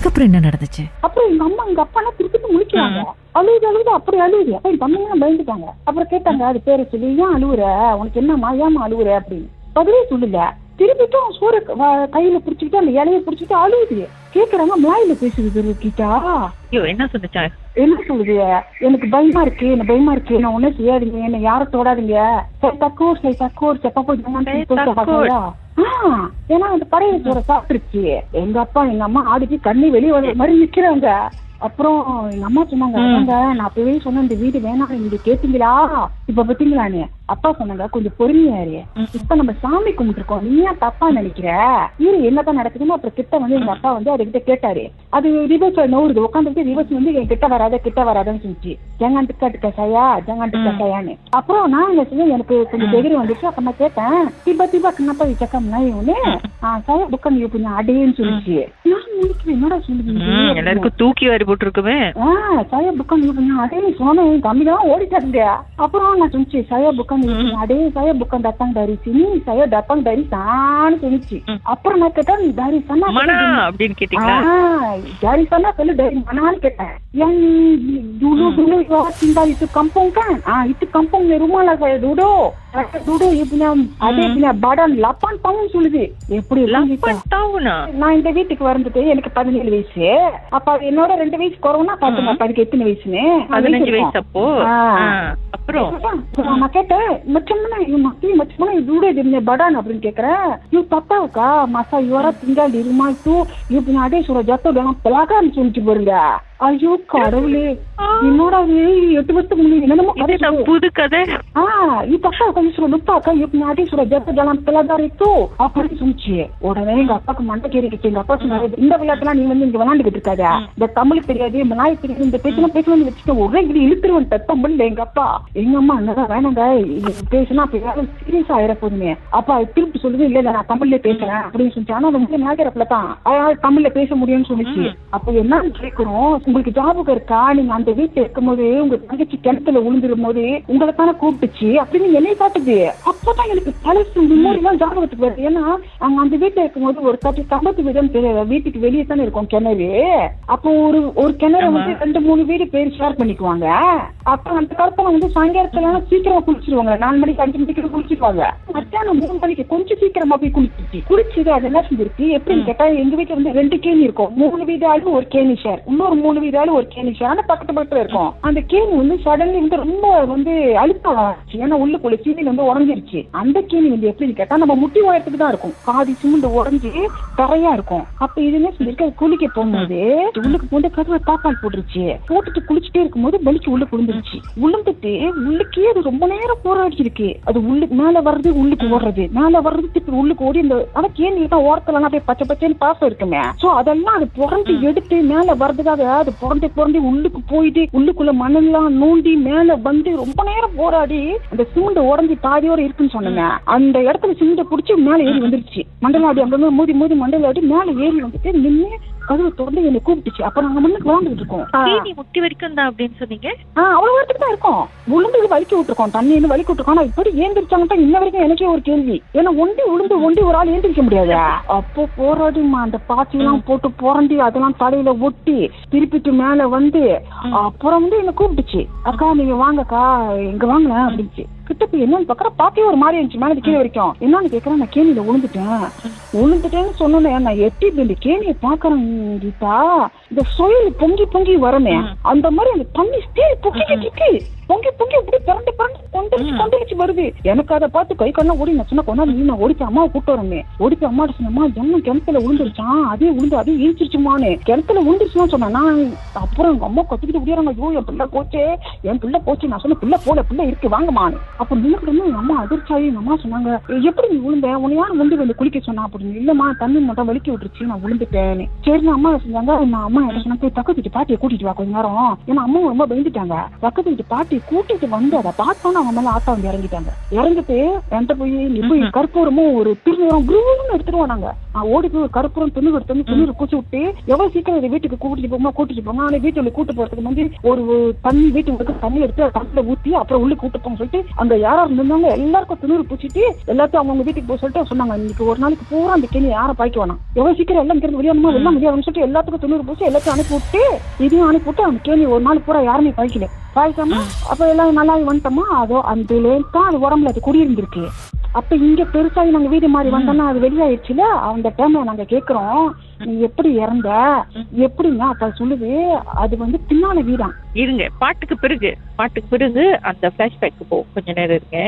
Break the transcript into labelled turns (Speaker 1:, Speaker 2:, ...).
Speaker 1: அதுக்கப்புறம் என்ன நடந்துச்சு?
Speaker 2: அப்புறம் எங்க அம்மா எங்க அப்பா திருப்பி முழிக்கிறாங்க. அழுது அப்படி அழுகுது. அப்ப என் தம்பிங்க பயந்துட்டாங்க. அப்புறம் கேட்டாங்க அது பேரை சொல்லி, ஏன் அழுவுற, உனக்கு என்னம்மா, ஏமா அழுவுற அப்படின்னு. பதிலே சொல்லல. திருப்பிட்டும் சோறு கையில பிடிச்சிக்கிட்டு அந்த இலைய பிடிச்சிட்டு அழுகுது. கேக்குறாங்க மலாயில பேசுது கீட்டா.
Speaker 1: என்ன சொன்னுச்சா?
Speaker 2: என்ன சொல்லுது, எனக்கு பயமா இருக்கு, என்ன பயமா இருக்கு, நான் ஒன்னும் செய்யாதீங்க, என்ன யாரும் தொடாதீங்க, ஏன்னா அந்த பழைய சோற சாப்பிட்டுருச்சு. எங்க அப்பா எங்க அம்மா ஆடிச்சு கண்ணி வெளியே வர மாதிரி நிக்கிறாங்க. அப்புறம் எங்க அம்மா சொன்னாங்க, நான் அப்பவே சொன்னேன் இந்த வீடு வேணாம், நீங்க கேட்டீங்களா, இப்ப பாத்தீங்களான்னு. அப்பா சொன்னாங்க கொஞ்சம் பொறுமையாரு, இப்ப நம்ம சாமி கும்பிட்டுருக்கோம், நீ ஏன் தப்பா நினைக்கிற, இரு என்னதான் நடக்குதுன்னு. அப்புறம் கிட்ட வந்து எங்க அப்பா வந்து அதுகிட்ட கேட்டாரு. அது ரிவர்ஸ் நோறுது, உட்காந்துட்டு ரிவர்ஸ் வந்து என் கிட்ட வராதுன்னு சொல்லிச்சு. ஜங்காண்டுக்கா சையா ஜங்காண்டுக்கா சையான்னு. அப்புறம் நான் என்ன செய்ய, எனக்கு கொஞ்சம் தைரியம் வந்துச்சு. அப்ப நான் கேட்டேன், திபா கண்ணப்பா விச்சக்கம் ஒண்ணு சையா புக்கன் கொஞ்சம் அடையன்னு சொல்லிச்சு. நான் முடிக்கிறேன், என்னடா சொல்லுங்க,
Speaker 1: எல்லாருக்கும் தூக்கி வாரி போட்டுருக்குமே.
Speaker 2: சையா புக்கன் அடையன்னு சொன்னேன். தம்பி தான் ஓடிட்டாங்க. அப்புறம் நான் சொல்லிச்சு, சையா புக்கன் அடே சையா புக்கன் தத்தாங் dari sini, saya datang dari sana சொல்லிச்சு. அப்புறம் நான் கேட்டேன், dari sana
Speaker 1: அப்படின்னு கேட்டீங்களா?
Speaker 2: dari sana சொல்லு, dari manaன்னு கேட்டேன். yang dulu tinggal itu kampung kan, itu kampungnya rumah lah saya dulu dia punya adik punya badan 8 tahun சொல்லுது. எப்படி
Speaker 1: 8 tahun-ஆ?
Speaker 2: நான் இந்த வீட்டுக்கு வந்துட்டு எனக்கு 17 வயசு. அப்ப என்னோட 2 வயசு குறவுனா பாத்துங்க, அதுக்கு எத்தனை வயசுன்னு
Speaker 1: 15 வயசு. அப்போ அப்புறம்
Speaker 2: நான் கேட்டேன், macam mana dulu dia punya badan அப்படின்னு கேக்குறேன். you tahu kah masa you orang tinggal di rumah itu you punya adik sudah jatuh dalam pelagaran சொல்லிட்டு பாருங்க. ஐயோ கடவுளே, என்னோட 8 வருஷத்துக்கு முன்னாடி என்னமோ
Speaker 1: புது கதை.
Speaker 2: இப்ப அக்கா கொஞ்சம் சொல்ல அக்கா இப்ப அடி சொல்ல ஜத்த ஜலம் பிள்ளாதாரித்தோ அப்படின்னு சொல்லிச்சு. உடனே எங்க அப்பாக்கு மண்டை கேறிக்கிச்சு. எங்க அப்பா சொன்னாரு, இந்த விளையாட்டுலாம் நீ வந்து இங்க விளையாண்டுகிட்டு இருக்காத, இந்த தமிழ் தெரியாது மலாய் தெரியாது, இந்த பேச்செல்லாம் பேசணும்னு வச்சுட்டு ஒரே இப்படி இழுத்துருவன் தமிழ்ல. எங்க அப்பா எங்க அம்மா என்னதான் வேணாங்க பேசினா சீரியஸா ஆயிர போதுமே. அப்பா திருப்பி சொல்லுது, இல்ல நான் தமிழ்ல பேசுறேன் அப்படின்னு சொல்லிச்சு. ஆனா அது நாகரப்புல தான் அதனால தமிழ்ல பேச முடியும்னு சொல்லிச்சு. அப்ப என்னன்னு கேட்கிறோம், உங்களுக்கு ஞாபகம் இருக்கா, நீங்க அந்த வீட்டுல இருக்கும் போது உங்க தங்கச்சி கிணத்துல விழுந்துரும் போது உங்களை தானே கூப்பிட்டுச்சு அப்படின்னு என்னைய காட்டுது. அப்பதான் எனக்கு பழசு மெமோரி எல்லாம் ஞாபகத்துக்கு வருது. ஏன்னா அங்க அந்த வீட்டுல இருக்கும் போது ஒரு கம்பத்து வீடுன்னு வீட்டுக்கு வெளியே தானே இருக்கும் கிணறு. அப்போ ஒரு கிணறு வந்து 2-3 வீடு பேர் ஷேர் பண்ணிக்குவாங்க. அப்ப அந்த காலத்துல வந்து சாயங்காலத்துல சீக்கிரமா குளிச்சிருவாங்க, 4 மணிக்கு 5 மணிக்கு குளிச்சிருவாங்க. மத்தியானம் 3 மணிக்கு கொஞ்சம் சீக்கிரமா போய் குளிச்சுது. அதெல்லாம் செஞ்சிருக்கு. எப்படின்னு கேட்டா, எங்க வீட்டுல வந்து 2 கேணி இருக்கும். 3 வீடாலும் ஒரு கேணி ஷேர், இன்னொரு 3 வீடாலும் ஒரு கேணி ஷேர். ஆனா பக்கத்துல இருக்கும். அந்த கேணி வந்து சடன்லி வந்து ரொம்ப வந்து அழுத்தாச்சு. ஏன்னா உள்ளுக்குள்ள சீனில வந்து உடஞ்சிருச்சு. அந்த கேணி வந்து எப்படின்னு கேட்டா, நம்ம முட்டி உயரத்துக்கு தான் இருக்கும், பாதி சிமெண்ட் உடஞ்சி தரையா இருக்கும். அப்ப இதுன்னு சொல்லிருக்கு, குளிக்க போகும்போது உள்ளுக்கு போட்டு கதவை தாப்பால் போட்டுட்டு குளிச்சுட்டே இருக்கும்போது வலிக்கு உள்ள விழுந்துருச்சு. விழுந்துட்டு உள்ளுக்கே அது ரொம்ப நேரம் போராடிச்சிருக்கு. அது உள்ளுக்கு மேல வர்றது, உள்ளுக்கு ஓடுறது, மேல வர்றது, திருப்பி உள்ளுக்கு ஓடி இந்த ஆனா கேணி தான் ஓரத்துல எல்லாம் போய் பச்சை பச்சைன்னு பாசம் இருக்குமே. சோ அதெல்லாம் அது புரண்டு எடுத்து மேல வர்றதுக்காக அது புரண்டி உள்ளுக்கு போயிட்டு உள்ளுக்குள்ள மண்ணெல்லாம் நோண்டி மேல வந்து ரொம்ப நேரம் போராடி அந்த சிமெண்ட் உடஞ்சி பாதியோட இருக்குன்னு சொன்னேங்க. அந்த இடத்துல சிமெண்ட புடிச்சு மேல ஏறி வந்துருச்சு. மண்டலாடி அங்க மோதி மண்டலாடி மேல ஏறி வந்துட்டு நின்று கதவை தொடர்ந்து என்னை கூப்பிட்டுச்சு. அப்ப நாங்க மண்ணுக்கு விளாண்டுட்டு இருக்கோம்.
Speaker 1: முட்டி வரைக்கும் தான் அப்படின்னு சொன்னீங்க.
Speaker 2: அவ்வளவு இடத்துக்கு தான் இருக்கும். உளுந்து வலிக்கி விட்டுருக்கோம், தண்ணி வலிக்கி விட்டுருக்கோம். ஆனா இப்படி ஏந்திரிச்சாங்கட்டா இன்ன வரைக்கும் எனக்கே ஒரு கேள்வி. ஏன்னா ஒண்டி ஒரு ஆள் ஏந்திரிக்க முடியாது. அப்போ போராடிமா அந்த பாத்தி எல்லாம் போட்டு புரண்டி அதெல்லாம் தலையில ஒட்டி திருப்பிட்டு மேல வந்து அப்புறம் வந்து என்ன கூப்பிட்டுச்சு. அக்கா நீங்க வாங்கக்கா, இங்க வாங்கல அப்படின்ச்சு. கிட்ட போய் என்னன்னு பாக்குற பாத்தியே ஒரு மாதிரி இருந்துச்சு. மேல கீழே வரைக்கும் என்னன்னு கேக்குறேன். நான் கேணியில விழுந்துட்டேன்னு சொன்னேன். நான் எட்டி இந்த கேணியை பாக்குறேன் கீதா, இந்த சொயில் பொங்கி வரமே அந்த மாதிரி அந்த தண்ணி ஸ்டீல் பொங்கி அப்படி கொண்டடிச்சு வருது. எனக்கு அதை பார்த்து கை கண்ணா ஓடி நான் சொன்ன கொண்டா நான் ஓடிப்பேன் அம்மாவை கூட்டு வரமே. ஓடிப்பேன் அம்மாட்ட சொன்னம்மா ஜன்னம் கிணத்துல விழுந்துருச்சான், அதே இழிச்சிருச்சுமான்னு. கிணத்துல விழுந்துருச்சுன்னு சொன்னேன் நான். அப்புறம் எங்க அம்மா கத்துக்கிட்டு முடியாங்க, ஐயோ என் பிள்ளை போச்சு. நான் சொன்ன பிள்ளை இருக்கு வாங்கம்மான்னு. அப்ப நினைக்கிற எங்க அம்மா அதிர்ச்சாயி எங்க அம்மா சொன்னாங்க, எப்படி நீ விழுந்த, உன்னை யாரும் வந்து குளிக்க சொன்னா அப்படின்னு. இல்லம்மா தண்ணி மட்டும் வலிக்கி விட்டுருச்சு, நான் விழுந்துட்டேன்னு. சரி அம்மா செஞ்சாங்க. நான் அம்மா என்ன சொன்னா, பக்கத்து வீட்டு பாட்டியை கூட்டிட்டு வா கொஞ்ச நேரம். ஏன்னா அம்மா ரொம்ப பயந்துட்டாங்க. பக்கத்து வீட்டு பாட்டி கூட்டிட்டு வந்து அதை பார்த்தோன்னா அவங்க மேல ஆட்டா வந்து இறங்கிட்டு என்கிட்ட போய் நீ போய் கற்பூரமும் ஒரு திருநூறம் குருன்னு எடுத்துருவோம். நாங்க ஓடி போய் கற்பூரம் துணி எடுத்து துணி பூச்சி விட்டு எவ்வளவு சீக்கிரம் இதை வீட்டுக்கு கூட்டிட்டு போங்க. ஆனா வீட்டுல கூட்டு போறதுக்கு வந்து ஒரு தண்ணி வீட்டுக்கு தண்ணி எடுத்து தண்ணில ஊத்தி அப்புறம் உள்ள கூட்டு போங்க சொல்லிட்டு அங்க யாரா இருந்திருந்தாங்க எல்லாருக்கும் துணூறு பூச்சிட்டு எல்லாத்தையும் அவங்க வீட்டுக்கு போக சொல்லிட்டு சொன்னாங்க. இன்னைக்கு ஒரு நாளைக்கு பூரா தான் அந்த கேணி யாரை பாய்க்க வேணாம். எவ்வளவு சீக்கிரம் எல்லாம் இங்கிருந்து வெளியானுமா எல்லாம் முடியாதுன்னு சொல்லிட்டு எல்லாத்துக்கும் 90 பூசி எல்லாத்தையும் அனுப்பி விட்டு இதையும் அனுப்பி விட்டு அந்த கேணி ஒரு நாள் பூரா யாருமே பாய்க்கல. பாய்க்காம அப்ப எல்லாம் நல்லா வந்துட்டோமா, அதோ அந்த தான் அது உடம்புல அது குடியிருந்திருக்கு. அப்ப இங்க பெருசாகி நாங்க வீடு மாறி வந்தோம்னா அது வெளியாயிடுச்சுல. அந்த டைம்ல நாங்க கேக்குறோம் நீ எப்படி இறந்த எப்படின்னா அப்ப சொல்லுது அது வந்து பின்னால வீடான்.
Speaker 1: இருங்க, பாட்டுக்கு பிறகு அந்த பிளாஷ்பேக்கு போ, கொஞ்ச நேரம் இருங்க.